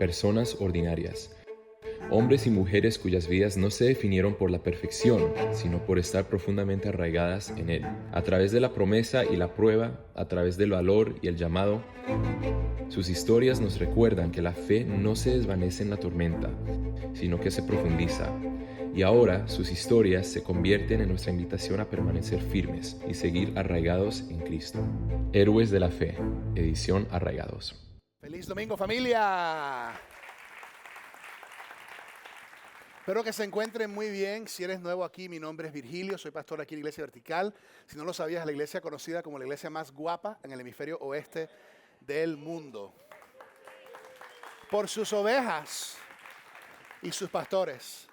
personas ordinarias. Hombres y mujeres cuyas vidas no se definieron por la perfección, sino por estar profundamente arraigadas en Él. A través de la promesa y la prueba, a través del valor y el llamado, sus historias nos recuerdan que la fe no se desvanece en la tormenta, sino que se profundiza. Y ahora sus historias se convierten en nuestra invitación a permanecer firmes y seguir arraigados en Cristo. Héroes de la Fe, edición Arraigados. Feliz domingo, familia. Espero que se encuentren muy bien. Si eres nuevo aquí, mi nombre es Virgilio, soy pastor aquí en Iglesia Vertical. Si no lo sabías, la iglesia conocida como la iglesia más guapa en el hemisferio oeste del mundo. Por sus ovejas y sus pastores.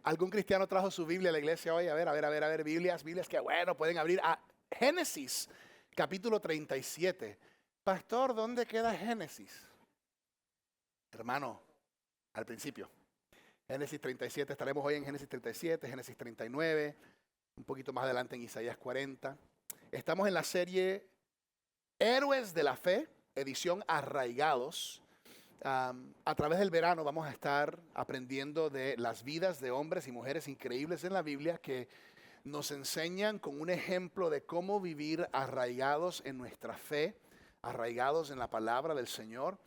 ¿Algún cristiano trajo su Biblia a la iglesia hoy? A ver, Biblias que bueno, pueden abrir a Génesis, capítulo 37. Pastor, ¿dónde queda Génesis? Hermano, al principio. Génesis 37, estaremos hoy en Génesis 37, Génesis 39, un poquito más adelante en Isaías 40. Estamos en la serie Héroes de la Fe, edición Arraigados. A través del verano vamos a estar aprendiendo de las vidas de hombres y mujeres increíbles en la Biblia que nos enseñan con un ejemplo de cómo vivir arraigados en nuestra fe, arraigados en la palabra del Señor.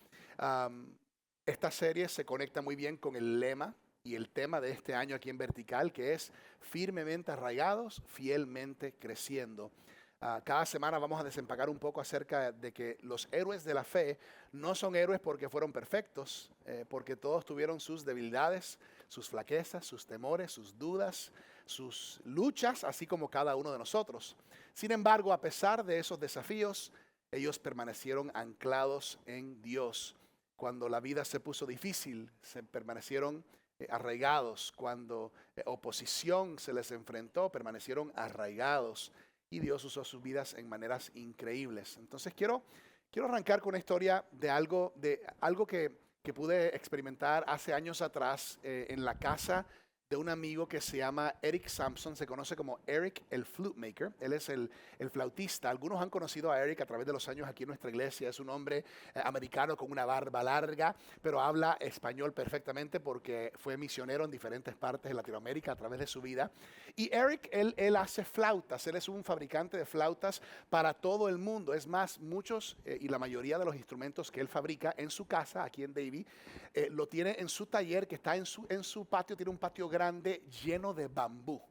Esta serie se conecta muy bien con el lema y el tema de este año aquí en Vertical, que es firmemente arraigados, fielmente creciendo. Cada semana vamos a desempacar un poco acerca de que los héroes de la fe no son héroes porque fueron perfectos, porque todos tuvieron sus debilidades, sus flaquezas, sus temores, sus dudas, sus luchas, así como cada uno de nosotros. Sin embargo, a pesar de esos desafíos, ellos permanecieron anclados en Dios. Cuando la vida se puso difícil, se permanecieron arraigados. Cuando oposición se les enfrentó, permanecieron arraigados. Y Dios usó sus vidas en maneras increíbles. Entonces quiero arrancar con una historia de algo que pude experimentar hace años atrás en la casa de un amigo que se llama Eric Sampson, se conoce como Eric el Flute Maker. Él es el flautista. Algunos han conocido a Eric a través de los años aquí en nuestra iglesia. Es un hombre americano con una barba larga, pero habla español perfectamente porque fue misionero en diferentes partes de Latinoamérica a través de su vida. Y Eric, él hace flautas. Él es un fabricante de flautas para todo el mundo. Es más, muchos y la mayoría de los instrumentos que él fabrica en su casa, aquí en Davie, lo tiene en su taller que está en su patio. Tiene un patio grande lleno de bambú.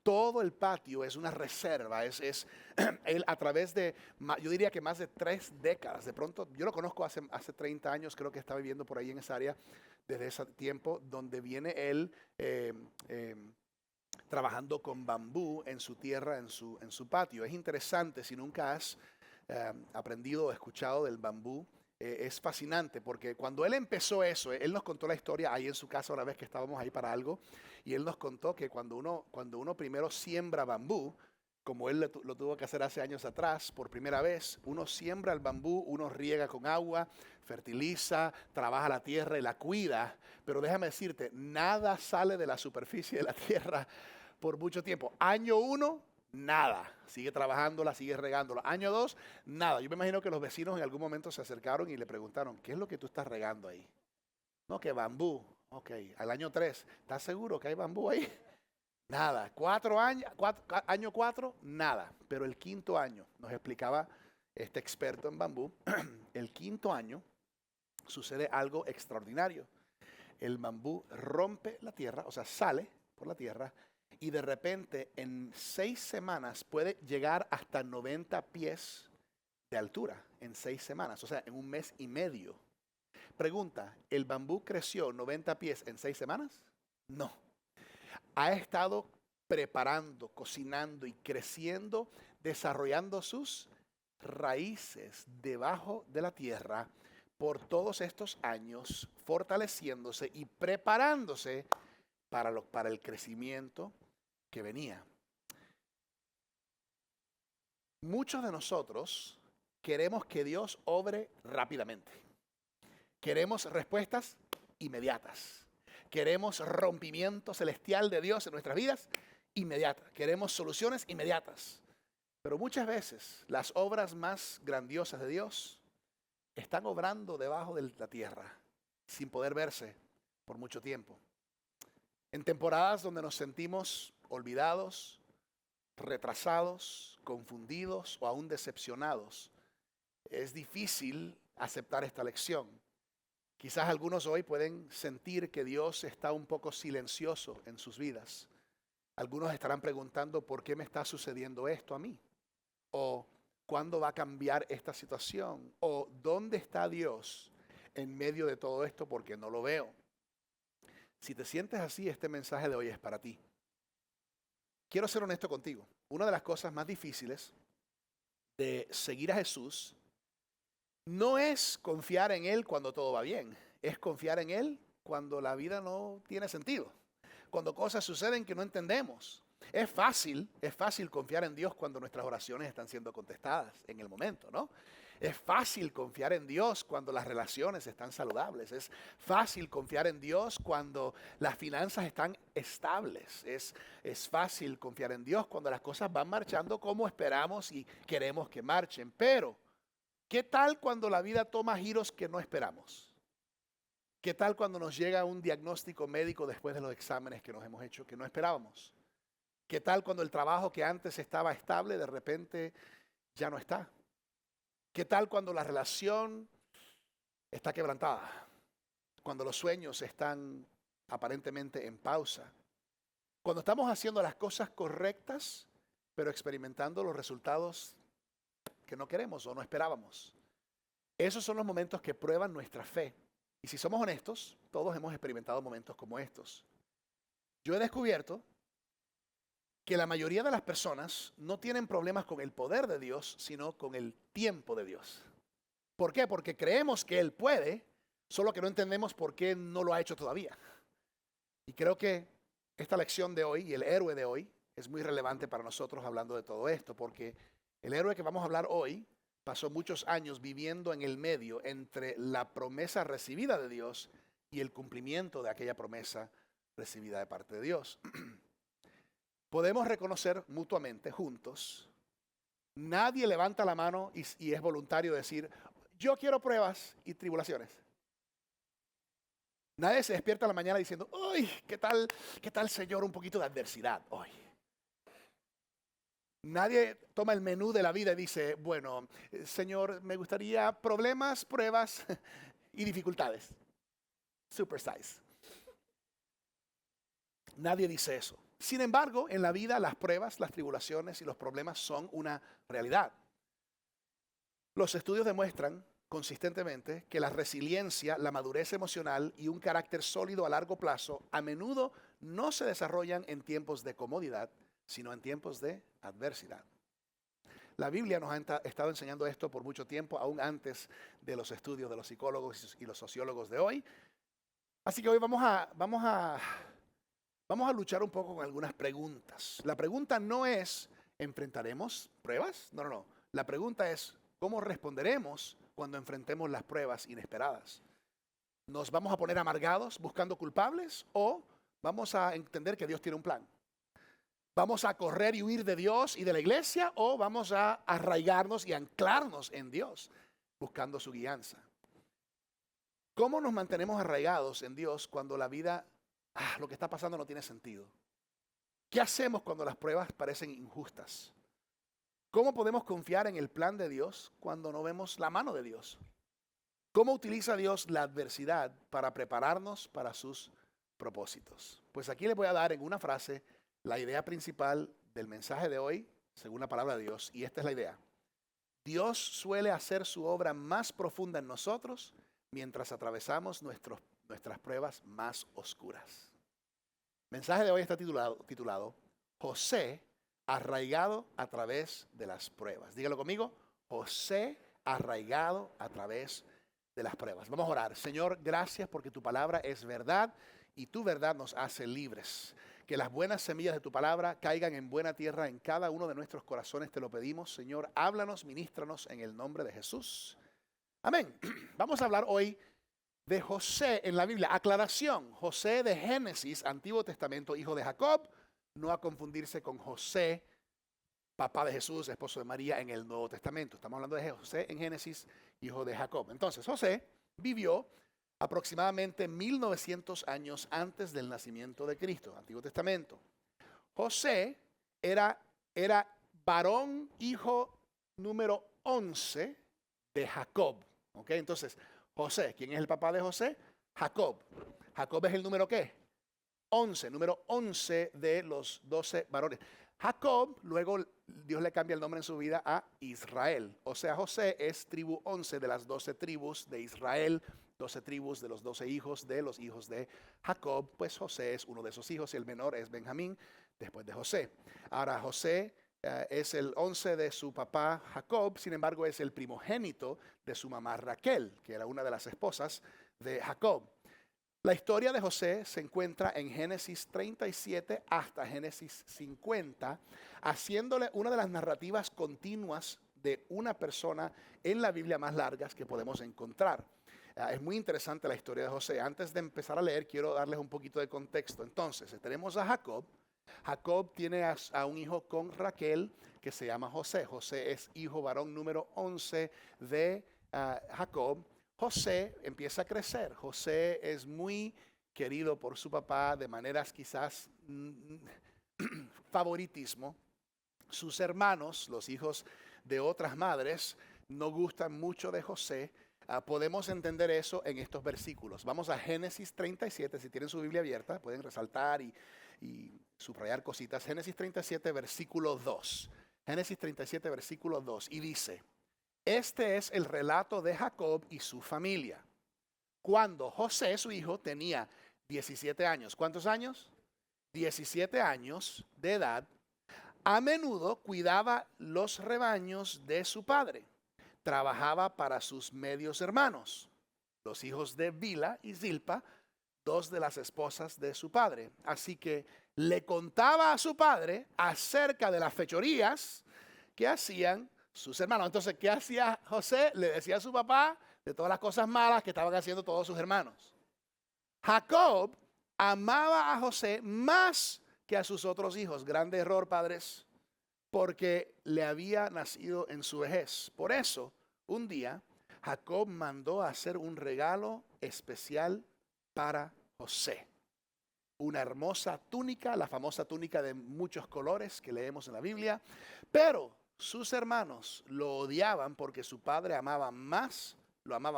Todo el patio es una reserva, él a través de, yo diría que más de 3 décadas, de pronto, yo lo conozco hace 30 años, creo que está viviendo por ahí en esa área desde ese tiempo, donde viene él trabajando con bambú en su tierra, en su patio. Es interesante, si nunca has aprendido o escuchado del bambú, es fascinante porque cuando él empezó eso, él nos contó la historia ahí en su casa una vez que estábamos ahí para algo, y él nos contó que cuando uno primero siembra bambú, como él lo tuvo que hacer hace años atrás, por primera vez, uno siembra el bambú, uno riega con agua, fertiliza, trabaja la tierra y la cuida, pero déjame decirte, nada sale de la superficie de la tierra por mucho tiempo. Año 1, nada. Sigue trabajándola, sigue regándola. Año 2, nada. Yo me imagino que los vecinos en algún momento se acercaron y le preguntaron, ¿qué es lo que tú estás regando ahí? No, que bambú. Ok, al año 3, ¿estás seguro que hay bambú ahí? Nada. 4 años, año 4, nada. Pero el quinto año, nos explicaba este experto en bambú, el quinto año sucede algo extraordinario. El bambú rompe la tierra, o sea, sale por la tierra, y de repente en 6 semanas puede llegar hasta 90 pies de altura en 6 semanas, o sea, en un mes y medio. Pregunta, ¿el bambú creció 90 pies en 6 semanas? No. Ha estado preparando, cocinando y creciendo, desarrollando sus raíces debajo de la tierra por todos estos años, fortaleciéndose y preparándose para el crecimiento que venía. Muchos de nosotros queremos que Dios obre rápidamente. Queremos respuestas inmediatas. Queremos rompimiento celestial de Dios en nuestras vidas inmediata. Queremos soluciones inmediatas. Pero muchas veces las obras más grandiosas de Dios están obrando debajo de la tierra. sin poder verse por mucho tiempo. En temporadas donde nos sentimos olvidados, retrasados, confundidos o aún decepcionados, es difícil aceptar esta lección. Quizás algunos hoy pueden sentir que Dios está un poco silencioso en sus vidas. Algunos estarán preguntando, ¿por qué me está sucediendo esto a mí? O ¿cuándo va a cambiar esta situación? O ¿dónde está Dios en medio de todo esto? Porque no lo veo. Si te sientes así, este mensaje de hoy es para ti. Quiero ser honesto contigo. Una de las cosas más difíciles de seguir a Jesús no es confiar en Él cuando todo va bien. Es confiar en Él cuando la vida no tiene sentido. Cuando cosas suceden que no entendemos. Es fácil confiar en Dios cuando nuestras oraciones están siendo contestadas en el momento, ¿no? Es fácil confiar en Dios cuando las relaciones están saludables. Es fácil confiar en Dios cuando las finanzas están estables. Es fácil confiar en Dios cuando las cosas van marchando como esperamos y queremos que marchen. Pero, ¿qué tal cuando la vida toma giros que no esperamos? ¿Qué tal cuando nos llega un diagnóstico médico después de los exámenes que nos hemos hecho que no esperábamos? ¿Qué tal cuando el trabajo que antes estaba estable de repente ya no está? ¿Qué tal cuando la relación está quebrantada? Cuando los sueños están aparentemente en pausa. Cuando estamos haciendo las cosas correctas, pero experimentando los resultados que no queremos o no esperábamos. Esos son los momentos que prueban nuestra fe. Y si somos honestos, todos hemos experimentado momentos como estos. Yo he descubierto que la mayoría de las personas no tienen problemas con el poder de Dios, sino con el tiempo de Dios. ¿Por qué? Porque creemos que Él puede, solo que no entendemos por qué no lo ha hecho todavía. Y creo que esta lección de hoy y el héroe de hoy es muy relevante para nosotros hablando de todo esto, porque el héroe que vamos a hablar hoy pasó muchos años viviendo en el medio entre la promesa recibida de Dios y el cumplimiento de aquella promesa recibida de parte de Dios. Podemos reconocer mutuamente, juntos, nadie levanta la mano y es voluntario decir, yo quiero pruebas y tribulaciones. Nadie se despierta en la mañana diciendo, ¡ay, qué tal, Señor, un poquito de adversidad hoy! Nadie toma el menú de la vida y dice, bueno, Señor, me gustaría problemas, pruebas y dificultades. Super size. Nadie dice eso. Sin embargo, en la vida las pruebas, las tribulaciones y los problemas son una realidad. Los estudios demuestran consistentemente que la resiliencia, la madurez emocional y un carácter sólido a largo plazo a menudo no se desarrollan en tiempos de comodidad, sino en tiempos de adversidad. La Biblia nos ha estado enseñando esto por mucho tiempo, aún antes de los estudios de los psicólogos y los sociólogos de hoy. Así que hoy vamos a luchar un poco con algunas preguntas. La pregunta no es, ¿enfrentaremos pruebas? No. La pregunta es, ¿cómo responderemos cuando enfrentemos las pruebas inesperadas? ¿Nos vamos a poner amargados buscando culpables o vamos a entender que Dios tiene un plan? ¿Vamos a correr y huir de Dios y de la iglesia o vamos a arraigarnos y anclarnos en Dios buscando su guianza? ¿Cómo nos mantenemos arraigados en Dios cuando la vida, lo que está pasando no tiene sentido? ¿Qué hacemos cuando las pruebas parecen injustas? ¿Cómo podemos confiar en el plan de Dios cuando no vemos la mano de Dios? ¿Cómo utiliza Dios la adversidad para prepararnos para sus propósitos? Pues aquí les voy a dar en una frase la idea principal del mensaje de hoy, según la palabra de Dios, y esta es la idea. Dios suele hacer su obra más profunda en nosotros mientras atravesamos nuestras pruebas más oscuras. El mensaje de hoy está titulado José arraigado a través de las pruebas. Dígalo conmigo, José arraigado a través de las pruebas. Vamos a orar. Señor, gracias porque tu palabra es verdad y tu verdad nos hace libres. Que las buenas semillas de tu palabra caigan en buena tierra en cada uno de nuestros corazones. Te lo pedimos, Señor. Háblanos, ministranos en el nombre de Jesús. Amén. Vamos a hablar hoy de José en la Biblia. Aclaración. José de Génesis, Antiguo Testamento, hijo de Jacob. No a confundirse con José, papá de Jesús, esposo de María en el Nuevo Testamento. Estamos hablando de José en Génesis, hijo de Jacob. Entonces, José vivió aproximadamente 1900 años antes del nacimiento de Cristo, Antiguo Testamento. José era varón, hijo número 11 de Jacob. ¿Ok? Entonces, José, ¿quién es el papá de José? Jacob. Jacob es el número ¿qué? 11, número 11 de los 12 varones. Jacob, luego Dios le cambia el nombre en su vida a Israel. O sea, José es tribu 11 de las 12 tribus de Israel, 12 tribus de los 12 hijos de Jacob. Pues José es uno de esos hijos y el menor es Benjamín, después de José. Ahora, José es el 11 de su papá Jacob, sin embargo es el primogénito de su mamá Raquel, que era una de las esposas de Jacob. La historia de José se encuentra en Génesis 37 hasta Génesis 50, haciéndole una de las narrativas continuas de una persona en la Biblia más largas que podemos encontrar. Es muy interesante la historia de José. Antes de empezar a leer, quiero darles un poquito de contexto. Entonces, tenemos a Jacob. Jacob tiene a un hijo con Raquel que se llama José. José es hijo varón número 11 de Jacob. José empieza a crecer. José es muy querido por su papá de maneras quizás favoritismo. Sus hermanos, los hijos de otras madres, no gustan mucho de José. Podemos entender eso en estos versículos. Vamos a Génesis 37, si tienen su Biblia abierta, pueden resaltar y subrayar cositas. Génesis 37, versículo 2. Génesis 37, versículo 2. Y dice: este es el relato de Jacob y su familia. Cuando José, su hijo, tenía 17 años. ¿Cuántos años? 17 años de edad. A menudo cuidaba los rebaños de su padre. Trabajaba para sus medios hermanos, los hijos de Bila y Zilpa, dos de las esposas de su padre. Así que le contaba a su padre acerca de las fechorías que hacían sus hermanos. Entonces, ¿qué hacía José? Le decía a su papá de todas las cosas malas que estaban haciendo todos sus hermanos. Jacob amaba a José más que a sus otros hijos. Grande error, padres, porque le había nacido en su vejez. Por eso, un día, Jacob mandó a hacer un regalo especial para José. Una hermosa túnica, la famosa túnica de muchos colores que leemos en la Biblia, pero sus hermanos lo odiaban porque su padre lo amaba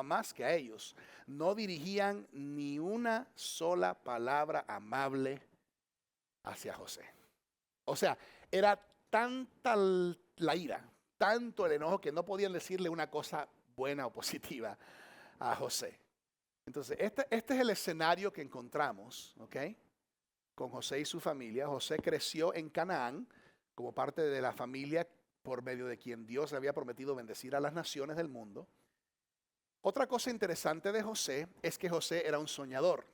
más que a ellos. No dirigían ni una sola palabra amable hacia José. O sea, era tanta la ira, tanto el enojo que no podían decirle una cosa buena o positiva a José. Entonces, este es el escenario que encontramos, ¿ok? Con José y su familia. José creció en Canaán como parte de la familia por medio de quien Dios le había prometido bendecir a las naciones del mundo. Otra cosa interesante de José es que José era un soñador.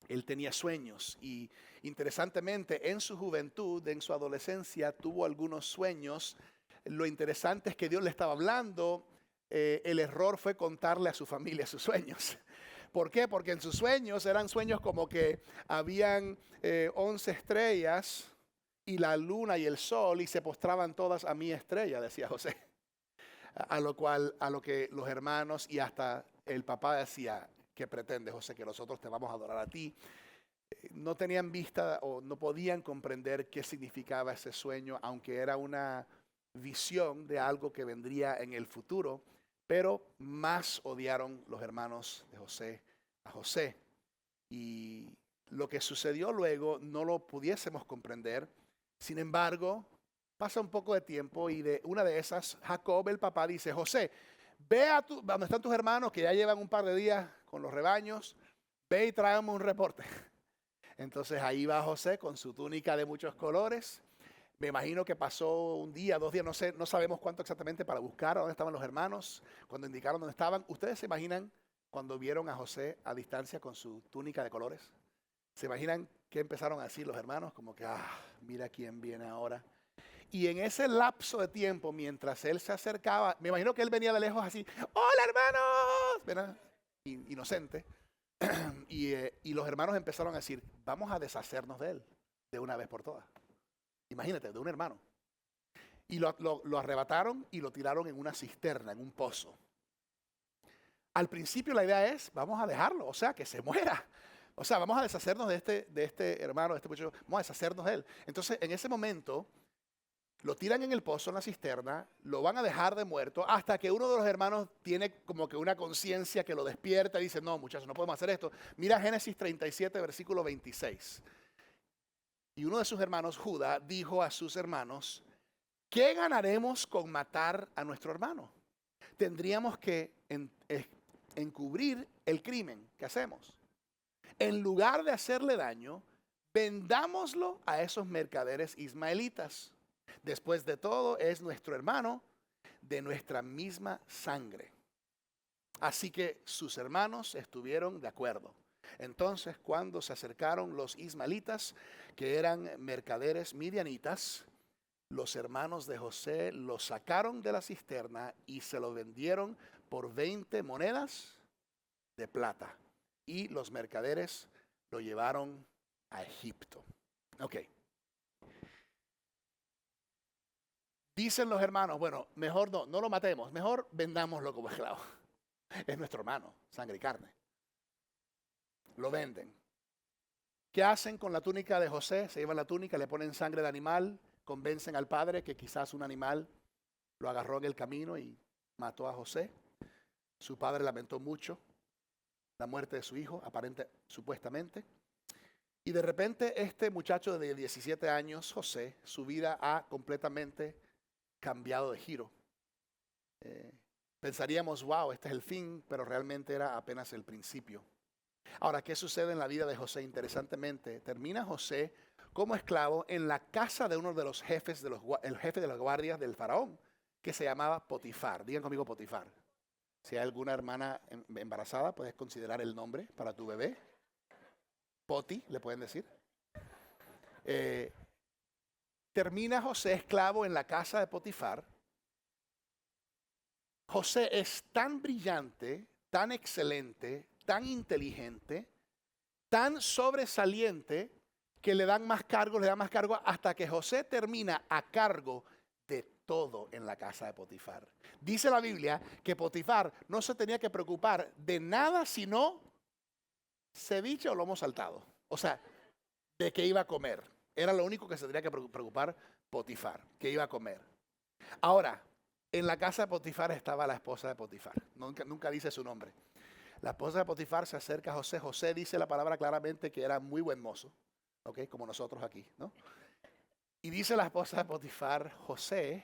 Él tenía sueños y interesantemente en su juventud, en su adolescencia, tuvo algunos sueños. Lo interesante es que Dios le estaba hablando. El error fue contarle a su familia sus sueños. ¿Por qué? Porque en sus sueños eran sueños como que habían 11 estrellas y la luna y el sol y se postraban todas a mi estrella, decía José. A lo que los hermanos y hasta el papá decía: ¿qué pretende, José? Que nosotros te vamos a adorar a ti. No tenían vista o no podían comprender qué significaba ese sueño, aunque era una visión de algo que vendría en el futuro, pero más odiaron los hermanos de José a José. Y lo que sucedió luego no lo pudiésemos comprender. Sin embargo, pasa un poco de tiempo y de una de esas, Jacob, el papá, dice: José, ve a donde están tus hermanos que ya llevan un par de días con los rebaños, ve y tráeme un reporte. Entonces ahí va José con su túnica de muchos colores. Me imagino que pasó un día, 2 días, no sé, no sabemos cuánto exactamente, para buscar a dónde estaban los hermanos, cuando indicaron dónde estaban. ¿Ustedes se imaginan cuando vieron a José a distancia con su túnica de colores? ¿Se imaginan qué empezaron a decir los hermanos? Como que, mira quién viene ahora. Y en ese lapso de tiempo, mientras él se acercaba, me imagino que él venía de lejos así: ¡hola, hermanos! ¿Verdad? Inocente. Y los hermanos empezaron a decir: vamos a deshacernos de él de una vez por todas. Imagínate, de un hermano. Y lo arrebataron y lo tiraron en una cisterna, en un pozo. al principio la idea es, vamos a dejarlo, o sea, que se muera. O sea, vamos a deshacernos de este hermano, de este muchacho, vamos a deshacernos de él. Entonces, en ese momento, lo tiran en el pozo, en la cisterna, lo van a dejar de muerto, hasta que uno de los hermanos tiene como que una conciencia que lo despierta y dice, no, muchachos, no podemos hacer esto. Mira Génesis 37, versículo 26. Y uno de sus hermanos, Judá, dijo a sus hermanos, ¿qué ganaremos con matar a nuestro hermano? Tendríamos que encubrir el crimen que hacemos. En lugar de hacerle daño, vendámoslo a esos mercaderes ismaelitas. Después de todo, es nuestro hermano de nuestra misma sangre. Así que sus hermanos estuvieron de acuerdo. Entonces, cuando se acercaron los ismaelitas, que eran mercaderes midianitas, los hermanos de José lo sacaron de la cisterna y se lo vendieron por 20 monedas de plata. Y los mercaderes lo llevaron a Egipto. Ok. Dicen los hermanos, bueno, mejor no lo matemos, mejor vendámoslo como esclavo. Es nuestro hermano, sangre y carne. Lo venden. ¿Qué hacen con la túnica de José? Se llevan la túnica, le ponen sangre de animal, convencen al padre que quizás un animal lo agarró en el camino y mató a José. Su padre lamentó mucho la muerte de su hijo, supuestamente. Y de repente este muchacho de 17 años, José, su vida ha completamente cambiado de giro. Pensaríamos, wow, este es el fin, pero realmente era apenas el principio. Ahora, ¿qué sucede en la vida de José? Interesantemente, termina José como esclavo en la casa de uno de los jefes, el jefe de las guardias del faraón, que se llamaba Potifar. Digan conmigo Potifar. Si hay alguna hermana embarazada, puedes considerar el nombre para tu bebé. Poti, le pueden decir. Termina José esclavo en la casa de Potifar. José es tan brillante, tan excelente, tan inteligente, tan sobresaliente, que le dan más cargo, hasta que José termina a cargo de todo en la casa de Potifar. Dice la Biblia que Potifar no se tenía que preocupar de nada sino ceviche o lomo saltado. O sea, de qué iba a comer. Era lo único que se tenía que preocupar Potifar, que iba a comer. Ahora, en la casa de Potifar estaba la esposa de Potifar. Nunca dice su nombre. La esposa de Potifar se acerca a José. José dice la palabra claramente que era muy buen mozo. ¿Ok? Como nosotros aquí, ¿no? Y dice la esposa de Potifar, José,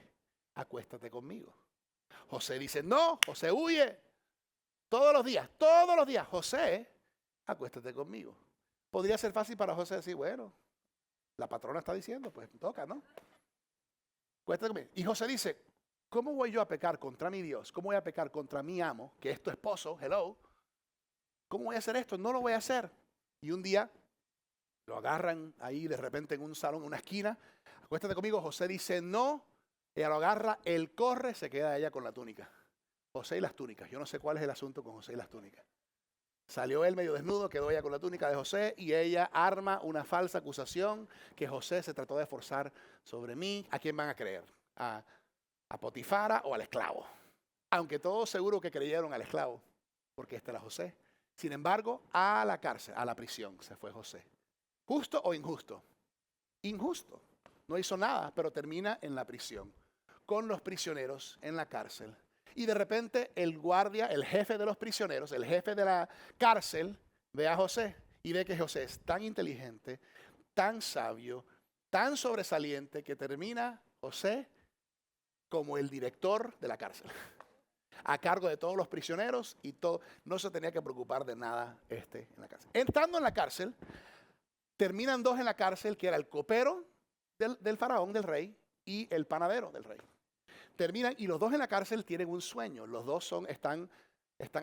acuéstate conmigo. José dice, no, José huye. Todos los días, José, acuéstate conmigo. Podría ser fácil para José decir, bueno, la patrona está diciendo, pues toca, ¿no? Acuéstate conmigo. Y José dice, ¿cómo voy yo a pecar contra mi Dios? ¿Cómo voy a pecar contra mi amo, que es tu esposo? Hello. ¿Cómo voy a hacer esto? No lo voy a hacer. Y un día lo agarran ahí de repente en un salón, en una esquina. Acuéstate conmigo. José dice no. Ella lo agarra, él corre, se queda ella con la túnica. José y las túnicas. Yo no sé cuál es el asunto con José y las túnicas. Salió él medio desnudo, quedó ella con la túnica de José y ella arma una falsa acusación que José se trató de forzar sobre mí. ¿A quién van a creer? ¿A Potifara o al esclavo? Aunque todos seguro que creyeron al esclavo, porque este era José. Sin embargo, a la cárcel, a la prisión se fue José. ¿Justo o injusto? Injusto. No hizo nada, pero termina en la prisión, con los prisioneros en la cárcel. Y de repente el guardia, el jefe de los prisioneros, el jefe de la cárcel, ve a José y ve que José es tan inteligente, tan sabio, tan sobresaliente, que termina José como el director de la cárcel, a cargo de todos los prisioneros y todo. No se tenía que preocupar de nada en la cárcel. Entrando en la cárcel, terminan dos en la cárcel, que era el copero del faraón, del rey, y el panadero del rey. Terminan y los dos en la cárcel tienen un sueño. Los dos están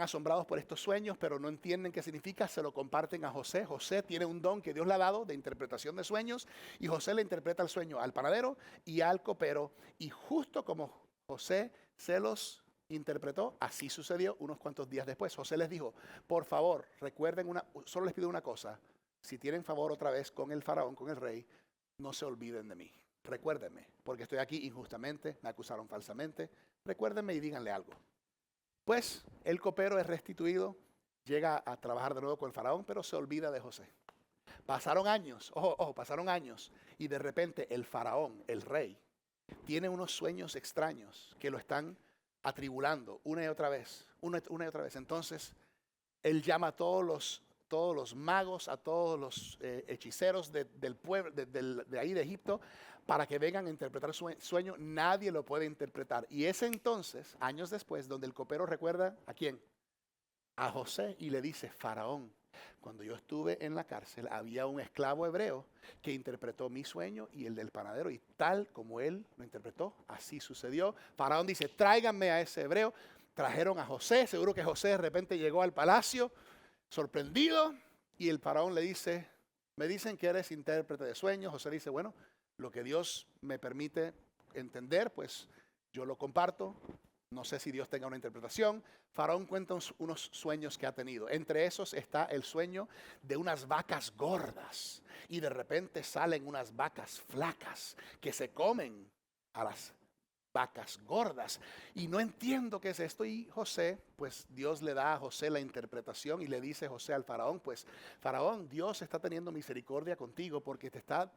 asombrados por estos sueños, pero no entienden qué significa. Se lo comparten a José. José tiene un don que Dios le ha dado de interpretación de sueños, y José le interpreta el sueño al panadero y al copero. Y justo como José se los interpretó, así sucedió unos cuantos días después. José les dijo, por favor, recuerden solo les pido una cosa. Si tienen favor otra vez con el faraón, con el rey, no se olviden de mí. Recuérdenme, porque estoy aquí injustamente, me acusaron falsamente. Recuérdenme y díganle algo. Pues el copero es restituido, llega a trabajar de nuevo con el faraón, pero se olvida de José. Pasaron años, ojo, pasaron años, y de repente el faraón, el rey, tiene unos sueños extraños que lo están atribulando una y otra vez, una y otra vez. Entonces, él llama a todos los magos, a todos los hechiceros del pueblo, de ahí de Egipto, para que vengan a interpretar su sueño. Nadie lo puede interpretar. Y es entonces, años después, donde el copero recuerda ¿a quién? A José, y le dice: Faraón, cuando yo estuve en la cárcel había un esclavo hebreo que interpretó mi sueño y el del panadero, y tal como él lo interpretó, así sucedió. Faraón dice: tráiganme a ese hebreo. Trajeron a José. Seguro que José de repente llegó al palacio sorprendido, y el faraón le dice: me dicen que eres intérprete de sueños. José dice: bueno, lo que Dios me permite entender, pues yo lo comparto. No sé si Dios tenga una interpretación. Faraón cuenta unos sueños que ha tenido. Entre esos está el sueño de unas vacas gordas. Y de repente salen unas vacas flacas que se comen a las vacas gordas. Y no entiendo qué es esto. Y José, pues Dios le da a José la interpretación y le dice José al faraón: pues faraón, Dios está teniendo misericordia contigo porque te está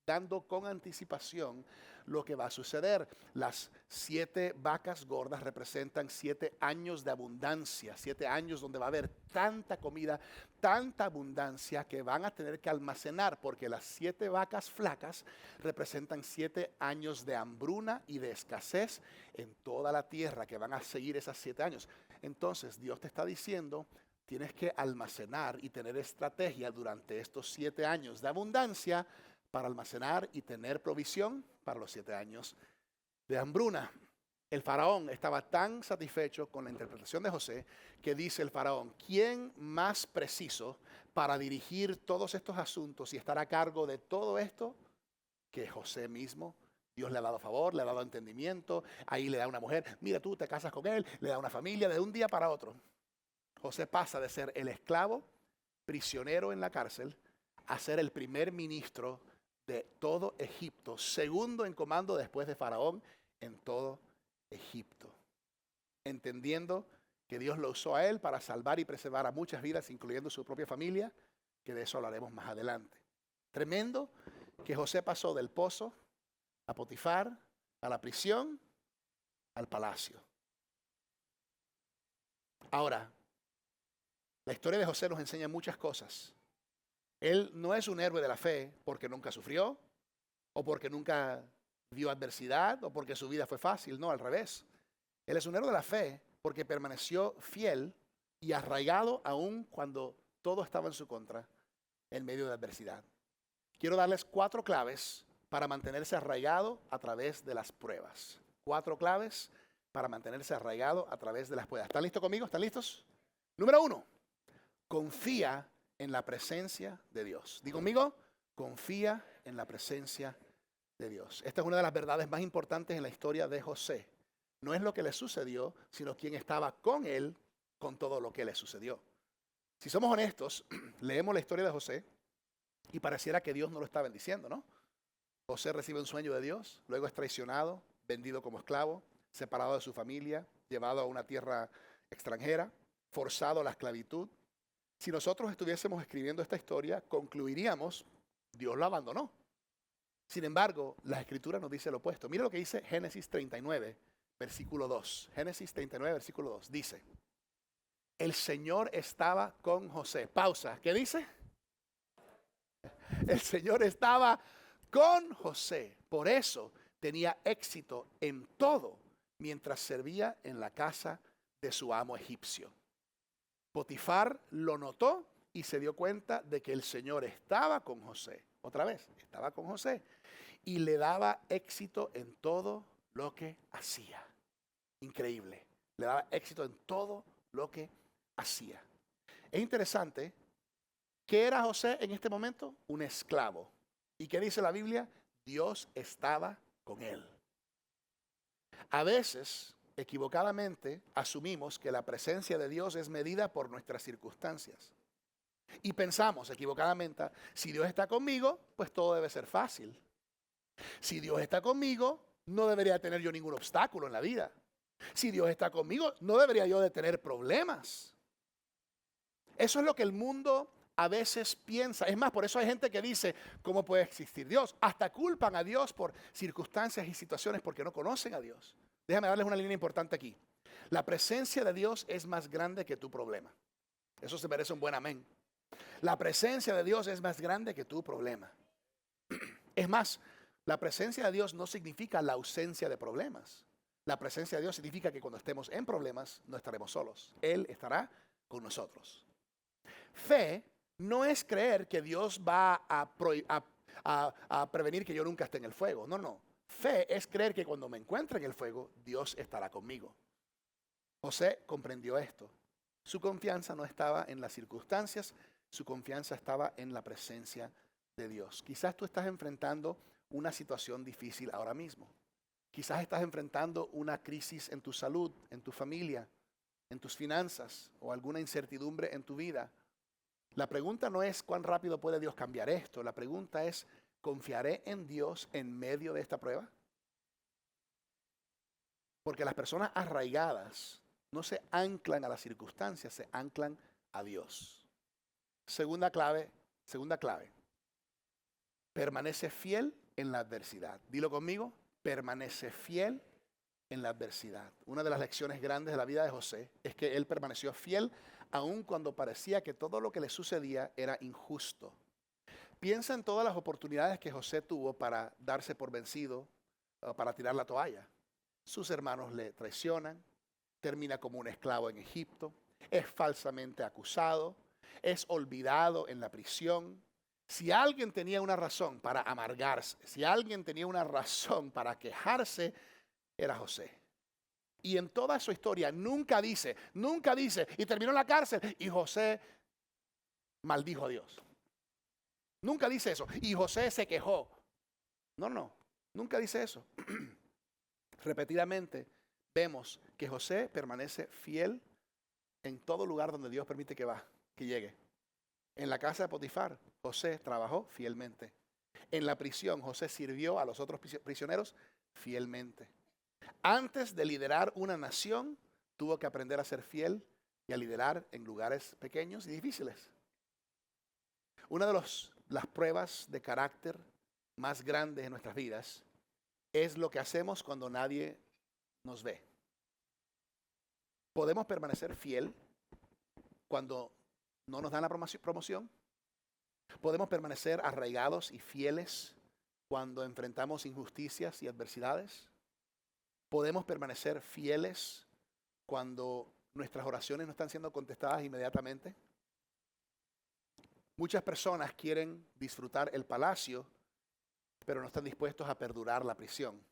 dando con anticipación lo que va a suceder. Las 7 vacas gordas representan 7 años de abundancia, 7 años donde va a haber tanta comida, tanta abundancia que van a tener que almacenar, porque las 7 vacas flacas representan 7 años de hambruna y de escasez en toda la tierra, que van a seguir esas 7 años. Entonces Dios te está diciendo: tienes que almacenar y tener estrategia durante estos 7 años de abundancia para almacenar y tener provisión para los 7 años de hambruna. El faraón estaba tan satisfecho con la interpretación de José que dice el faraón: ¿quién más preciso para dirigir todos estos asuntos y estar a cargo de todo esto que José mismo? Dios le ha dado favor, le ha dado entendimiento, ahí le da una mujer, mira, tú te casas con él, le da una familia de un día para otro. José pasa de ser el esclavo, prisionero en la cárcel, a ser el primer ministro de todo Egipto, segundo en comando después de Faraón en todo Egipto, entendiendo que Dios lo usó a él para salvar y preservar a muchas vidas, incluyendo su propia familia, que de eso hablaremos más adelante. Tremendo que José pasó del pozo a Potifar, a la prisión, al palacio. Ahora, la historia de José nos enseña muchas cosas. Él no es un héroe de la fe porque nunca sufrió, o porque nunca vio adversidad, o porque su vida fue fácil. No, al revés. Él es un héroe de la fe porque permaneció fiel y arraigado aún cuando todo estaba en su contra, en medio de adversidad. Quiero darles 4 claves para mantenerse arraigado a través de las pruebas. 4 claves para mantenerse arraigado a través de las pruebas. ¿Están listos conmigo? ¿Están listos? Número 1, confía en la presencia de Dios. Digo conmigo, confía en la presencia de Dios. Esta es una de las verdades más importantes en la historia de José. No es lo que le sucedió, sino quién estaba con él con todo lo que le sucedió. Si somos honestos, leemos la historia de José y pareciera que Dios no lo está bendiciendo, ¿no? José recibe un sueño de Dios, luego es traicionado, vendido como esclavo, separado de su familia, llevado a una tierra extranjera, forzado a la esclavitud. Si nosotros estuviésemos escribiendo esta historia, concluiríamos: Dios lo abandonó. Sin embargo, la Escritura nos dice lo opuesto. Mira lo que dice Génesis 39, versículo 2. Génesis 39, versículo 2. Dice: el Señor estaba con José. Pausa. ¿Qué dice? El Señor estaba con José. Por eso tenía éxito en todo mientras servía en la casa de su amo egipcio. Potifar lo notó y se dio cuenta de que el Señor estaba con José. Otra vez, estaba con José. Y le daba éxito en todo lo que hacía. Increíble. Le daba éxito en todo lo que hacía. Es interesante. ¿Qué era José en este momento? Un esclavo. ¿Y qué dice la Biblia? Dios estaba con él. A veces, equivocadamente, asumimos que la presencia de Dios es medida por nuestras circunstancias. Y pensamos equivocadamente: si Dios está conmigo, pues todo debe ser fácil. Si Dios está conmigo, no debería tener yo ningún obstáculo en la vida. Si Dios está conmigo, no debería yo de tener problemas. Eso es lo que el mundo a veces piensa. Es más, por eso hay gente que dice, ¿cómo puede existir Dios? Hasta culpan a Dios por circunstancias y situaciones porque no conocen a Dios. Déjame darles una línea importante aquí. La presencia de Dios es más grande que tu problema. Eso se merece un buen amén. La presencia de Dios es más grande que tu problema. Es más, la presencia de Dios no significa la ausencia de problemas. La presencia de Dios significa que cuando estemos en problemas no estaremos solos. Él estará con nosotros. Fe no es creer que Dios va a prevenir que yo nunca esté en el fuego. No, no. Fe es creer que cuando me encuentre en el fuego, Dios estará conmigo. José comprendió esto. Su confianza no estaba en las circunstancias, su confianza estaba en la presencia de Dios. Quizás tú estás enfrentando una situación difícil ahora mismo. Quizás estás enfrentando una crisis en tu salud, en tu familia, en tus finanzas o alguna incertidumbre en tu vida. La pregunta no es cuán rápido puede Dios cambiar esto. La pregunta es, ¿confiaré en Dios en medio de esta prueba? Porque las personas arraigadas no se anclan a las circunstancias, se anclan a Dios. Segunda clave. Permanece fiel en la adversidad. Dilo conmigo, permanece fiel en la adversidad. Una de las lecciones grandes de la vida de José es que él permaneció fiel aun cuando parecía que todo lo que le sucedía era injusto. Piensa en todas las oportunidades que José tuvo para darse por vencido, para tirar la toalla. Sus hermanos le traicionan, termina como un esclavo en Egipto, es falsamente acusado, es olvidado en la prisión. Si alguien tenía una razón para amargarse, si alguien tenía una razón para quejarse, era José. Y en toda su historia nunca dice, y terminó en la cárcel y José maldijo a Dios. Nunca dice eso. Y José se quejó. No, nunca dice eso. Repetidamente vemos que José permanece fiel en todo lugar donde Dios permite que llegue. En la casa de Potifar, José trabajó fielmente. En la prisión, José sirvió a los otros prisioneros fielmente. Antes de liderar una nación, tuvo que aprender a ser fiel y a liderar en lugares pequeños y difíciles. Una de las pruebas de carácter más grandes en nuestras vidas es lo que hacemos cuando nadie nos ve. ¿Podemos permanecer fiel cuando no nos dan la promoción? ¿Podemos permanecer arraigados y fieles cuando enfrentamos injusticias y adversidades? ¿Podemos permanecer fieles cuando nuestras oraciones no están siendo contestadas inmediatamente? Muchas personas quieren disfrutar el palacio, pero no están dispuestos a perdurar la prisión.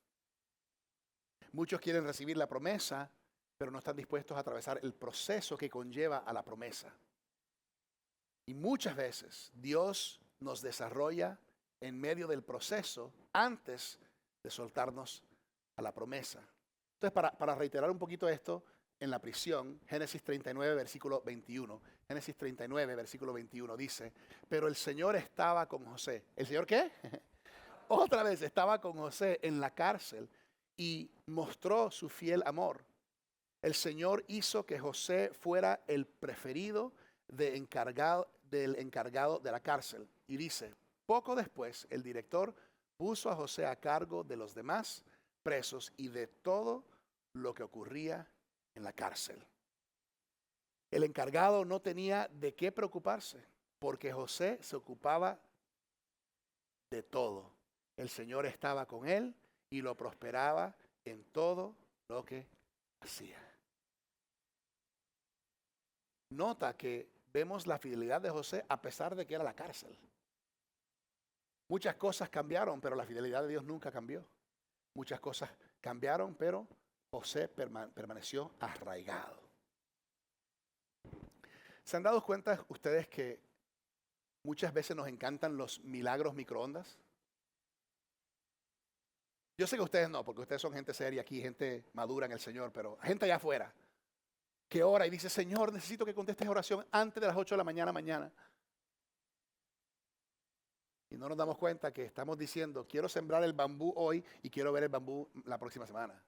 Muchos quieren recibir la promesa, pero no están dispuestos a atravesar el proceso que conlleva a la promesa. Y muchas veces Dios nos desarrolla en medio del proceso antes de soltarnos a la promesa. Entonces, para reiterar un poquito esto, en la prisión, Génesis 39, versículo 21. Génesis 39, versículo 21 dice, pero el Señor estaba con José. ¿El Señor qué? Otra vez estaba con José en la cárcel y mostró su fiel amor. El Señor hizo que José fuera el preferido del encargado de la cárcel. Y dice, poco después el director puso a José a cargo de los demás presos y de todo lo que ocurría en la cárcel. El encargado no tenía de qué preocuparse porque José se ocupaba de todo. El Señor estaba con él y lo prosperaba en todo lo que hacía. Nota que vemos la fidelidad de José a pesar de que era la cárcel. Muchas cosas cambiaron, pero la fidelidad de Dios nunca cambió. Muchas cosas cambiaron, pero José permaneció arraigado. ¿Se han dado cuenta ustedes que muchas veces nos encantan los milagros microondas? Yo sé que ustedes no, porque ustedes son gente seria aquí, gente madura en el Señor, pero gente allá afuera que ora y dice, Señor, necesito que contestes oración antes de las 8 de la mañana. Y no nos damos cuenta que estamos diciendo, quiero sembrar el bambú hoy y quiero ver el bambú la próxima semana.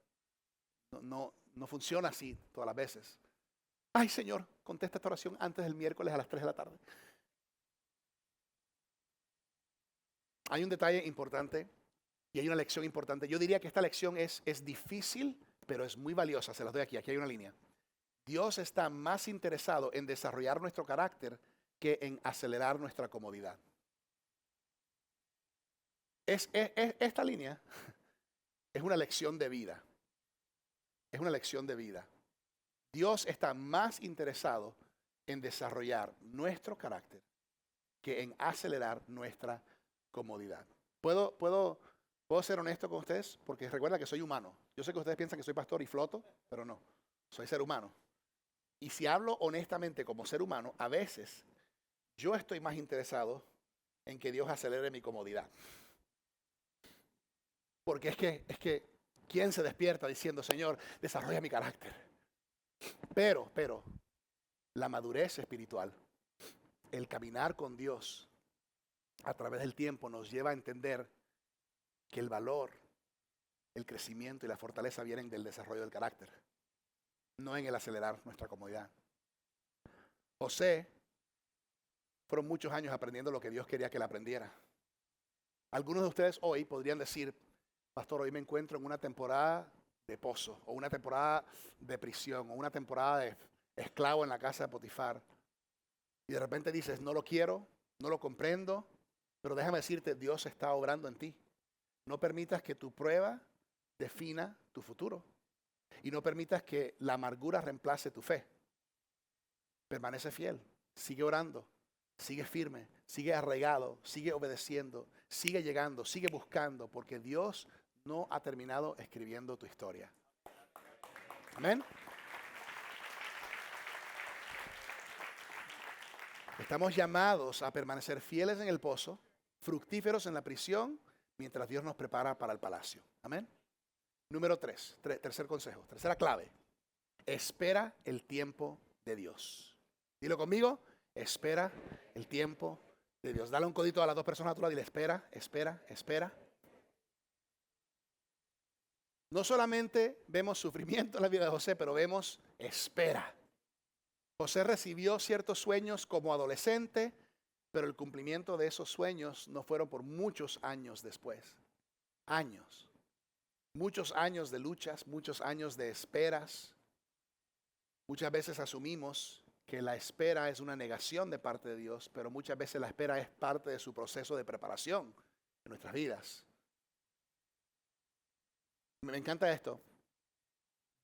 No No funciona así todas las veces. Ay, Señor, contesta esta oración antes del miércoles a las 3 de la tarde. Hay un detalle importante y hay una lección importante. Yo diría que esta lección es difícil, pero es muy valiosa. Se las doy aquí. Aquí hay una línea. Dios está más interesado en desarrollar nuestro carácter que en acelerar nuestra comodidad. Esta línea es una lección de vida. Es una lección de vida. Dios está más interesado en desarrollar nuestro carácter que en acelerar nuestra comodidad. ¿Puedo ser honesto con ustedes? Porque recuerda que soy humano. Yo sé que ustedes piensan que soy pastor y floto, pero no. Soy ser humano. Y si hablo honestamente como ser humano, a veces yo estoy más interesado en que Dios acelere mi comodidad. Porque es que, ¿quién se despierta diciendo, Señor, desarrolla mi carácter? Pero, la madurez espiritual, el caminar con Dios a través del tiempo nos lleva a entender que el valor, el crecimiento y la fortaleza vienen del desarrollo del carácter, no en el acelerar nuestra comodidad. José fueron muchos años aprendiendo lo que Dios quería que él aprendiera. Algunos de ustedes hoy podrían decir, pastor, hoy me encuentro en una temporada de pozo, o una temporada de prisión, o una temporada de esclavo en la casa de Potifar. Y de repente dices, no lo quiero, no lo comprendo, pero déjame decirte, Dios está obrando en ti. No permitas que tu prueba defina tu futuro. Y no permitas que la amargura reemplace tu fe. Permanece fiel, sigue orando, sigue firme, sigue arraigado, sigue obedeciendo, sigue llegando, sigue buscando, porque Dios no ha terminado escribiendo tu historia. Amén. Estamos llamados a permanecer fieles en el pozo, fructíferos en la prisión, mientras Dios nos prepara para el palacio. Amén. Número 3, tercer consejo, tercera clave. Espera el tiempo de Dios. Dilo conmigo, espera el tiempo de Dios. Dale un codito a las dos personas a tu lado y dile, espera, espera, espera. No solamente vemos sufrimiento en la vida de José, pero vemos espera. José recibió ciertos sueños como adolescente, pero el cumplimiento de esos sueños no fueron por muchos años después. Años. Muchos años de luchas, muchos años de esperas. Muchas veces asumimos que la espera es una negación de parte de Dios, pero muchas veces la espera es parte de su proceso de preparación en nuestras vidas. Me encanta esto.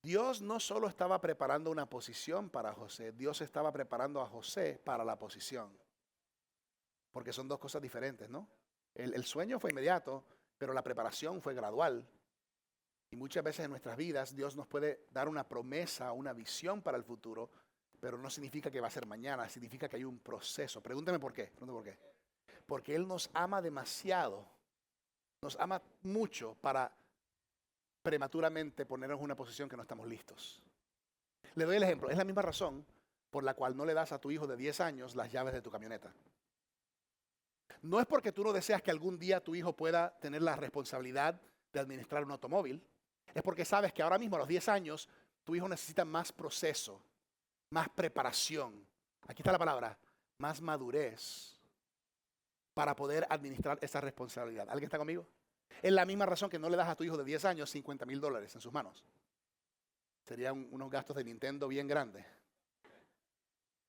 Dios no solo estaba preparando una posición para José, Dios estaba preparando a José para la posición. Porque son dos cosas diferentes, ¿no? El sueño fue inmediato, pero la preparación fue gradual. Y muchas veces en nuestras vidas Dios nos puede dar una promesa, una visión para el futuro, pero no significa que va a ser mañana, significa que hay un proceso. Pregúnteme por qué. Porque Él nos ama demasiado, nos ama mucho para prematuramente ponernos en una posición que no estamos listos. Le doy el ejemplo. Es la misma razón por la cual no le das a tu hijo de 10 años las llaves de tu camioneta. No es porque tú no deseas que algún día tu hijo pueda tener la responsabilidad de administrar un automóvil. Es porque sabes que ahora mismo a los 10 años tu hijo necesita más proceso, más preparación. Aquí está la palabra, más madurez para poder administrar esa responsabilidad. ¿Alguien está conmigo? Es la misma razón que no le das a tu hijo de 10 años $50,000 en sus manos. Serían unos gastos de Nintendo bien grandes.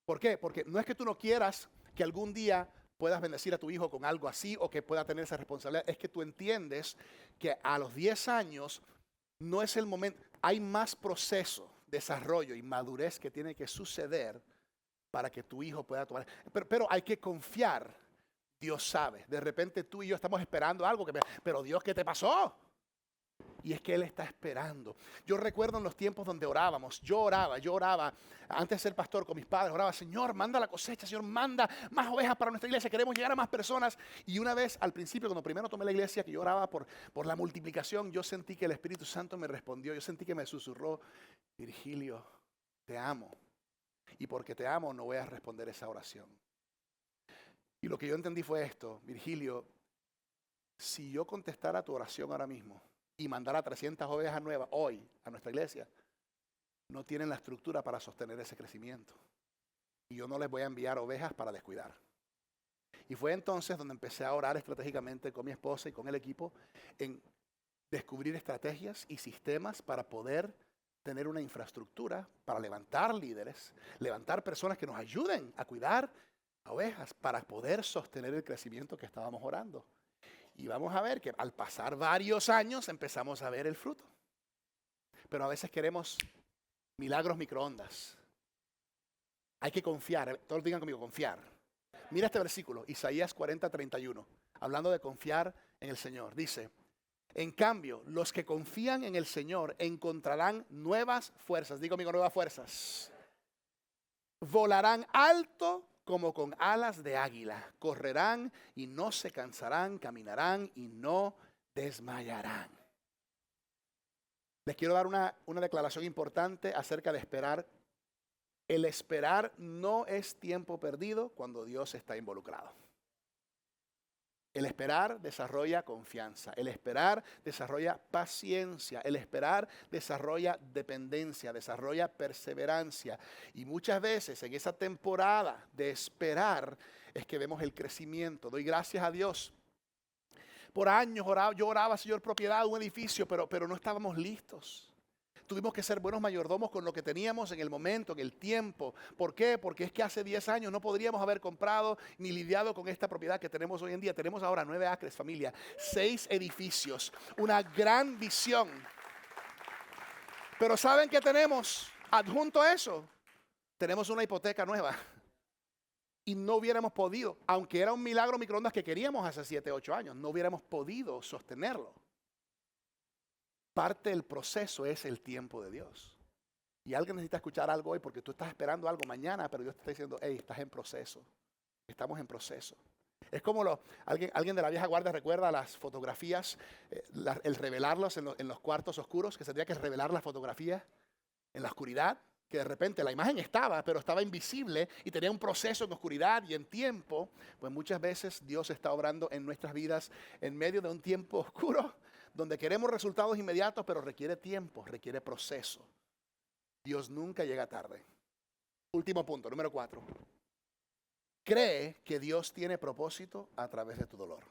¿Por qué? Porque no es que tú no quieras que algún día puedas bendecir a tu hijo con algo así o que pueda tener esa responsabilidad. Es que tú entiendes que a los 10 años no es el momento. Hay más proceso, desarrollo y madurez que tiene que suceder para que tu hijo pueda tomar. Pero hay que confiar. Dios sabe. De repente tú y yo estamos esperando algo. Pero Dios, ¿qué te pasó? Y es que Él está esperando. Yo recuerdo en los tiempos donde orábamos. Yo oraba. Antes de ser pastor con mis padres, oraba, Señor, manda la cosecha. Señor, manda más ovejas para nuestra iglesia. Queremos llegar a más personas. Y una vez, al principio, cuando primero tomé la iglesia, que yo oraba por la multiplicación, yo sentí que el Espíritu Santo me respondió. Yo sentí que me susurró, Virgilio, te amo. Y porque te amo, no voy a responder esa oración. Y lo que yo entendí fue esto, Virgilio, si yo contestara tu oración ahora mismo y mandara 300 ovejas nuevas hoy a nuestra iglesia, no tienen la estructura para sostener ese crecimiento. Y yo no les voy a enviar ovejas para descuidar. Y fue entonces donde empecé a orar estratégicamente con mi esposa y con el equipo en descubrir estrategias y sistemas para poder tener una infraestructura para levantar líderes, levantar personas que nos ayuden a cuidar a ovejas para poder sostener el crecimiento que estábamos orando. Y vamos a ver que al pasar varios años empezamos a ver el fruto. Pero a veces queremos milagros microondas. Hay que confiar, todos digan conmigo, confiar. Mira este versículo, Isaías 40:31, hablando de confiar en el Señor. Dice, en cambio, los que confían en el Señor encontrarán nuevas fuerzas. Digo conmigo, nuevas fuerzas. Volarán alto como con alas de águila. Correrán y no se cansarán, caminarán y no desmayarán. Les quiero dar una declaración importante acerca de esperar. El esperar no es tiempo perdido cuando Dios está involucrado. El esperar desarrolla confianza. El esperar desarrolla paciencia. El esperar desarrolla dependencia, desarrolla perseverancia. Y muchas veces en esa temporada de esperar es que vemos el crecimiento. Doy gracias a Dios. Por años yo oraba, Señor, propiedad de un edificio, pero no estábamos listos. Tuvimos que ser buenos mayordomos con lo que teníamos en el momento, en el tiempo. ¿Por qué? Porque es que hace 10 años no podríamos haber comprado ni lidiado con esta propiedad que tenemos hoy en día. Tenemos ahora 9 acres, familia, 6 edificios, una gran visión. Pero ¿saben qué tenemos? Adjunto a eso, tenemos una hipoteca nueva. Y no hubiéramos podido, aunque era un milagro microondas que queríamos hace 7, 8 años, no hubiéramos podido sostenerlo. Parte del proceso es el tiempo de Dios. Y alguien necesita escuchar algo hoy porque tú estás esperando algo mañana, pero Dios te está diciendo, hey, estás en proceso. Estamos en proceso. Es como alguien de la vieja guardia recuerda las fotografías, el revelarlos en los cuartos oscuros, que se tenía que revelar las fotografías en la oscuridad, que de repente la imagen estaba, pero estaba invisible y tenía un proceso en oscuridad y en tiempo. Pues muchas veces Dios está obrando en nuestras vidas en medio de un tiempo oscuro, donde queremos resultados inmediatos, pero requiere tiempo, requiere proceso. Dios nunca llega tarde. Último punto, número 4. Cree que Dios tiene propósito a través de tu dolor.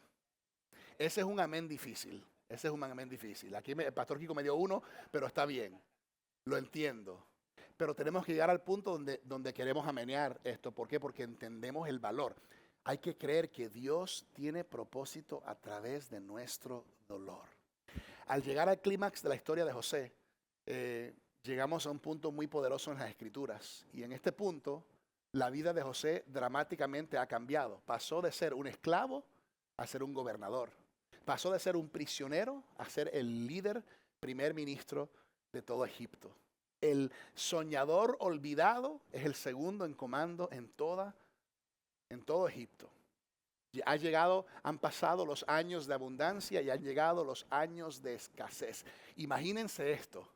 Ese es un amén difícil. Ese es un amén difícil. Aquí el pastor Kiko me dio uno, pero está bien. Lo entiendo. Pero tenemos que llegar al punto donde queremos amenear esto. ¿Por qué? Porque entendemos el valor. Hay que creer que Dios tiene propósito a través de nuestro dolor. Al llegar al clímax de la historia de José, llegamos a un punto muy poderoso en las Escrituras. Y en este punto, la vida de José dramáticamente ha cambiado. Pasó de ser un esclavo a ser un gobernador. Pasó de ser un prisionero a ser el líder, primer ministro de todo Egipto. El soñador olvidado es el segundo en comando en todo Egipto. Han pasado los años de abundancia y han llegado los años de escasez. Imagínense esto.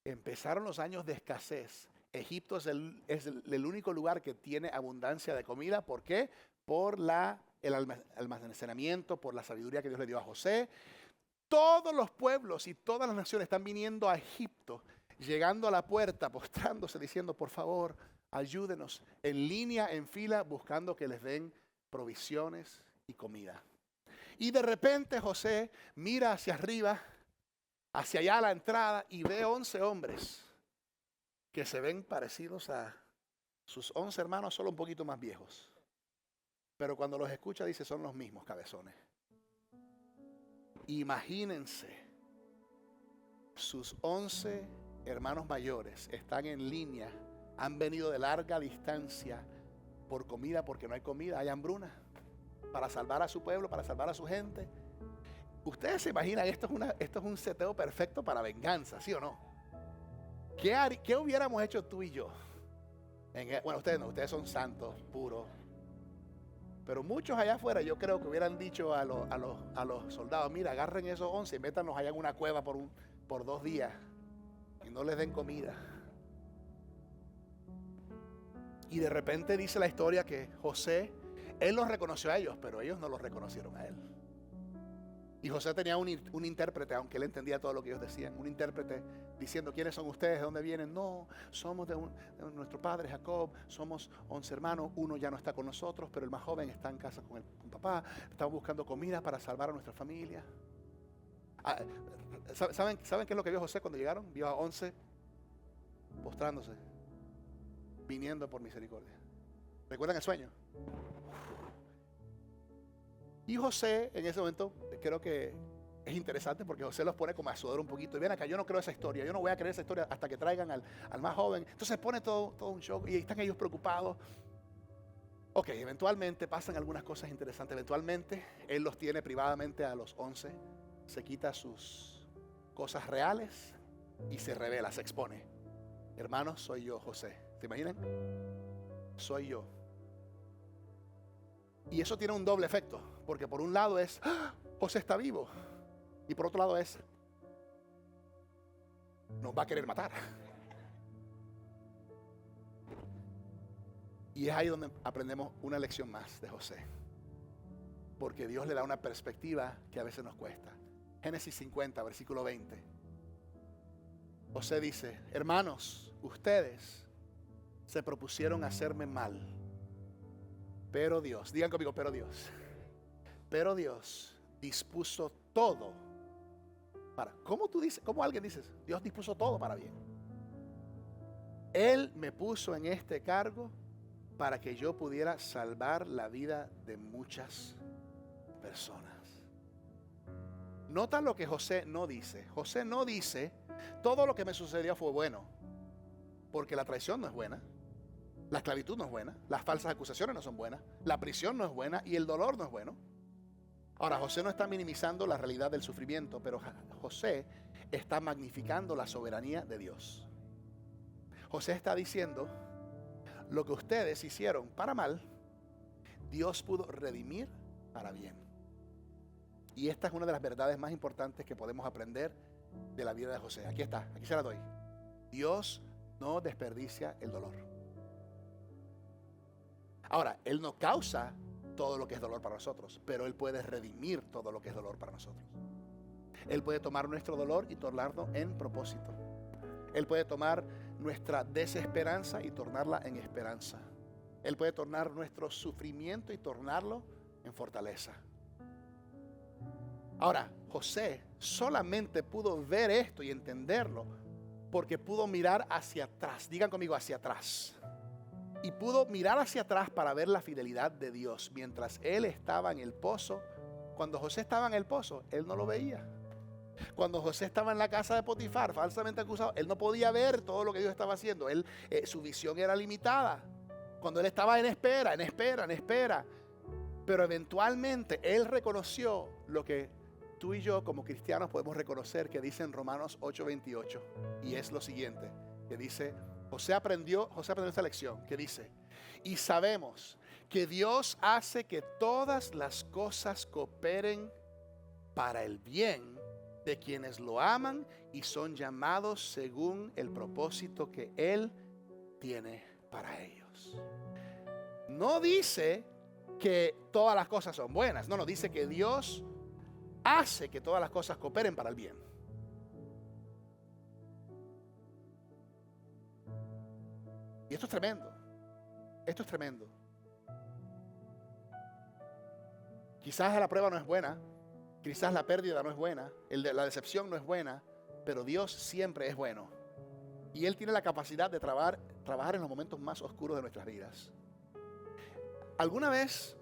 Empezaron los años de escasez. Egipto es el único lugar que tiene abundancia de comida. ¿Por qué? Por el almacenamiento, por la sabiduría que Dios le dio a José. Todos los pueblos y todas las naciones están viniendo a Egipto, llegando a la puerta, postrándose, diciendo, por favor, ayúdenos, en línea, en fila, buscando que les den provisiones y comida. Y de repente José mira hacia arriba, hacia allá a la entrada, y ve 11 hombres que se ven parecidos a sus 11 hermanos, solo un poquito más viejos. Pero cuando los escucha dice, son los mismos cabezones. Imagínense, sus 11 hermanos mayores están en línea, han venido de larga distancia por comida, porque no hay comida, hay hambruna, para salvar a su pueblo, para salvar a su gente. Ustedes se imaginan, esto es un seteo perfecto para venganza, ¿sí o no? ¿Qué hubiéramos hecho tú y yo? Bueno, ustedes no, ustedes son santos, puros. Pero muchos allá afuera yo creo que hubieran dicho a los soldados, mira, agarren esos 11 y métanos allá en una cueva por 2 días y no les den comida. Y de repente dice la historia que José, él los reconoció a ellos, pero ellos no los reconocieron a él. Y José tenía un intérprete, aunque él entendía todo lo que ellos decían. Un intérprete diciendo, ¿quiénes son ustedes? ¿De dónde vienen? No, somos de nuestro padre Jacob. Somos 11 hermanos. Uno ya no está con nosotros, pero el más joven está en casa con papá. Estamos buscando comida para salvar a nuestra familia. ¿Saben qué es lo que vio José cuando llegaron? Vio a 11 postrándose, viniendo por misericordia. ¿Recuerdan el sueño? Y José, en ese momento, creo que es interesante porque José los pone como a sudar un poquito. Y ven acá, yo no creo esa historia, yo no voy a creer esa historia hasta que traigan al más joven. Entonces pone todo un show y están ellos preocupados. Ok, eventualmente pasan algunas cosas interesantes. Eventualmente, él los tiene privadamente a los 11, se quita sus cosas reales y se revela, se expone. Hermanos, soy yo, José. ¿Se imaginan? Soy yo. Y eso tiene un doble efecto, porque por un lado es, ¡ah! José está vivo. Y por otro lado es, nos va a querer matar. Y es ahí donde aprendemos una lección más de José. Porque Dios le da una perspectiva que a veces nos cuesta. Génesis 50, versículo 20. José dice, hermanos, ustedes se propusieron hacerme mal. Pero Dios, digan conmigo, pero Dios dispuso todo para, ¿cómo alguien dice? Dios dispuso todo para bien. Él me puso en este cargo para que yo pudiera salvar la vida de muchas personas. Nota lo que José no dice. José no dice, todo lo que me sucedió fue bueno, porque la traición no es buena. La esclavitud no es buena, las falsas acusaciones no son buenas, la prisión no es buena y el dolor no es bueno. Ahora, José no está minimizando la realidad del sufrimiento, pero José está magnificando la soberanía de Dios. José está diciendo, lo que ustedes hicieron para mal, Dios pudo redimir para bien. Y esta es una de las verdades más importantes que podemos aprender de la vida de José. Aquí está, aquí se la doy. Dios no desperdicia el dolor. Ahora, Él no causa todo lo que es dolor para nosotros, pero Él puede redimir todo lo que es dolor para nosotros. Él puede tomar nuestro dolor y tornarlo en propósito. Él puede tomar nuestra desesperanza y tornarla en esperanza. Él puede tornar nuestro sufrimiento y tornarlo en fortaleza. Ahora, José solamente pudo ver esto y entenderlo porque pudo mirar hacia atrás. Digan conmigo, hacia atrás. Y pudo mirar hacia atrás para ver la fidelidad de Dios. Mientras él estaba en el pozo, cuando José estaba en el pozo, él no lo veía. Cuando José estaba en la casa de Potifar, falsamente acusado, él no podía ver todo lo que Dios estaba haciendo. Su visión era limitada. Cuando él estaba en espera. Pero eventualmente él reconoció lo que tú y yo como cristianos podemos reconocer, que dice en Romanos 8:28. Y es lo siguiente, que dice... José aprendió esta lección que dice, y sabemos que Dios hace que todas las cosas cooperen para el bien de quienes lo aman y son llamados según el propósito que Él tiene para ellos. No dice que todas las cosas son buenas, no, dice que Dios hace que todas las cosas cooperen para el bien. Y esto es tremendo. Quizás la prueba no es buena, quizás la pérdida no es buena, la decepción no es buena, pero Dios siempre es bueno. Y Él tiene la capacidad de trabajar en los momentos más oscuros de nuestras vidas. ¿Alguna vez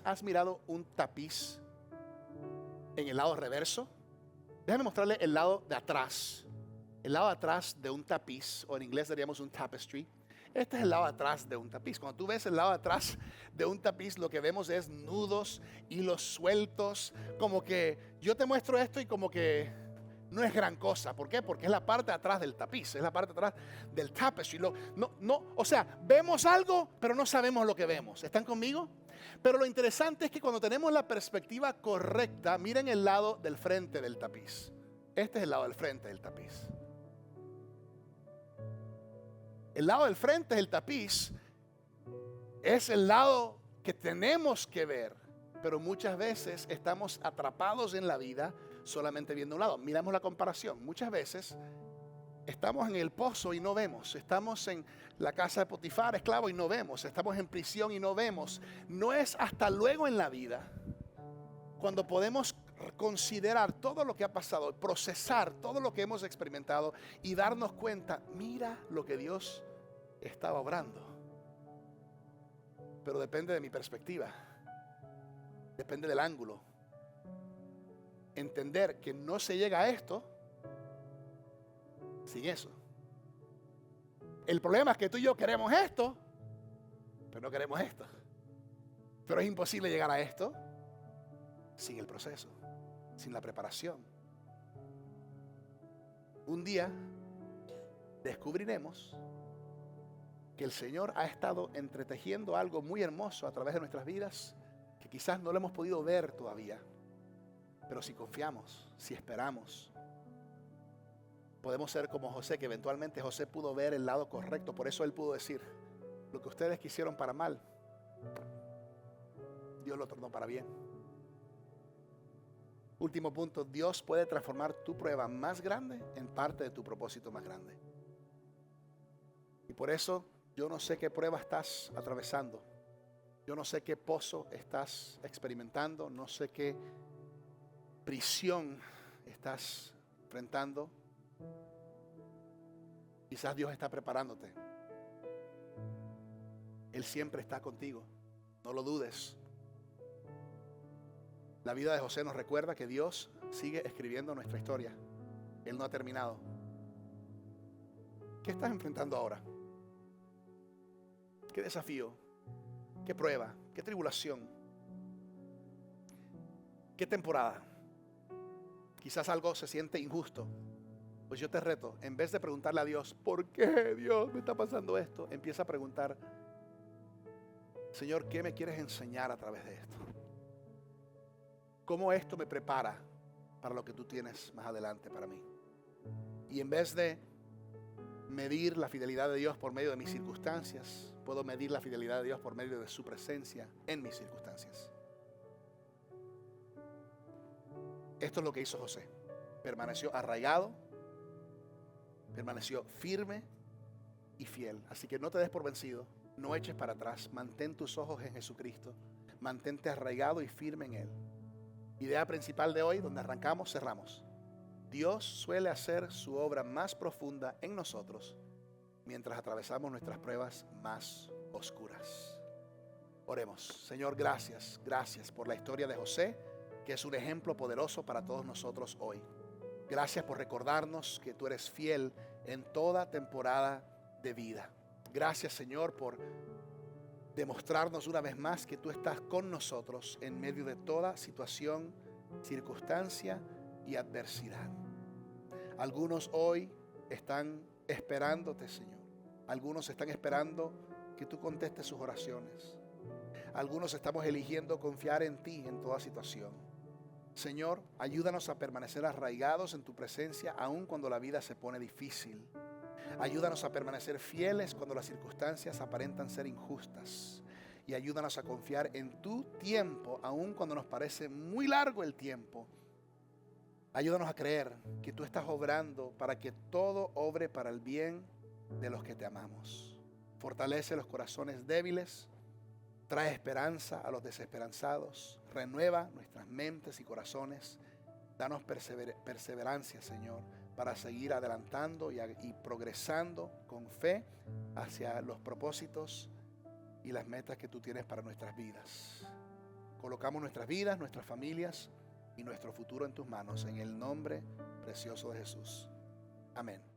has mirado un tapiz en el lado reverso? Déjame mostrarle el lado de atrás. El lado de atrás de un tapiz, o en inglés diríamos un tapestry. Este es el lado de atrás de un tapiz. Cuando tú ves el lado de atrás de un tapiz, lo que vemos es nudos, hilos sueltos. Como que yo te muestro esto y como que no es gran cosa. ¿Por qué? Porque es la parte de atrás del tapiz, es la parte de atrás del tapestry. O sea, vemos algo, pero no sabemos lo que vemos. ¿Están conmigo? Pero lo interesante es que cuando tenemos la perspectiva correcta, miren el lado del frente del tapiz. Este es el lado del frente del tapiz. El lado del frente del tapiz es el lado que tenemos que ver Pero muchas veces estamos atrapados en la vida solamente viendo un lado. Miramos la comparación. Muchas veces estamos en el pozo y no vemos. Estamos en la casa de Potifar, esclavo, y no vemos. Estamos en prisión y no vemos. No es hasta luego en la vida cuando podemos considerar todo lo que ha pasado, procesar todo lo que hemos experimentado y darnos cuenta, mira lo que Dios estaba obrando. Pero depende de mi perspectiva. Depende del ángulo. Entender que no se llega a esto sin eso. El problema es que tú y yo queremos esto, pero no queremos esto. Pero es imposible llegar a esto sin el proceso, sin la preparación. Un día descubriremos que el Señor ha estado entretejiendo algo muy hermoso a través de nuestras vidas que quizás no lo hemos podido ver todavía. Pero si confiamos, si esperamos, podemos ser como José, que eventualmente José pudo ver el lado correcto. Por eso él pudo decir, lo que ustedes quisieron para mal, Dios lo tornó para bien. Último punto, Dios puede transformar tu prueba más grande en parte de tu propósito más grande. Y por eso yo no sé qué prueba estás atravesando. Yo no sé qué pozo estás experimentando. No sé qué prisión estás enfrentando. Quizás Dios está preparándote. Él siempre está contigo. No lo dudes. La vida de José nos recuerda que Dios sigue escribiendo nuestra historia. Él no ha terminado. ¿Qué estás enfrentando ahora? ¿Qué desafío? ¿Qué prueba? ¿Qué tribulación? ¿Qué temporada? Quizás algo se siente injusto. Pues yo te reto, en vez de preguntarle a Dios, ¿por qué Dios me está pasando esto? Empieza a preguntar, Señor, ¿qué me quieres enseñar a través de esto? ¿Cómo esto me prepara para lo que tú tienes más adelante para mí? Y en vez de medir la fidelidad de Dios por medio de mis circunstancias, puedo medir la fidelidad de Dios por medio de su presencia en mis circunstancias. Esto es lo que hizo José. Permaneció arraigado, permaneció firme y fiel. Así que no te des por vencido, no eches para atrás, mantén tus ojos en Jesucristo, mantente arraigado y firme en Él. Idea principal de hoy, donde arrancamos, cerramos. Dios suele hacer su obra más profunda en nosotros mientras atravesamos nuestras pruebas más oscuras. Oremos. Señor, gracias por la historia de José, que es un ejemplo poderoso para todos nosotros hoy. Gracias por recordarnos que tú eres fiel en toda temporada de vida. Gracias, Señor, por demostrarnos una vez más que tú estás con nosotros en medio de toda situación, circunstancia y adversidad. Algunos hoy están esperándote, Señor. Algunos están esperando que tú contestes sus oraciones. Algunos estamos eligiendo confiar en ti en toda situación. Señor, ayúdanos a permanecer arraigados en tu presencia aun cuando la vida se pone difícil. Ayúdanos a permanecer fieles cuando las circunstancias aparentan ser injustas. Y ayúdanos a confiar en tu tiempo, aun cuando nos parece muy largo el tiempo. Ayúdanos a creer que tú estás obrando para que todo obre para el bien de los que te amamos. Fortalece los corazones débiles, trae esperanza a los desesperanzados, renueva nuestras mentes y corazones. Danos perseverancia, Señor, para seguir adelantando y progresando con fe hacia los propósitos y las metas que tú tienes para nuestras vidas. Colocamos nuestras vidas, nuestras familias y nuestro futuro en tus manos, en el nombre precioso de Jesús. Amén.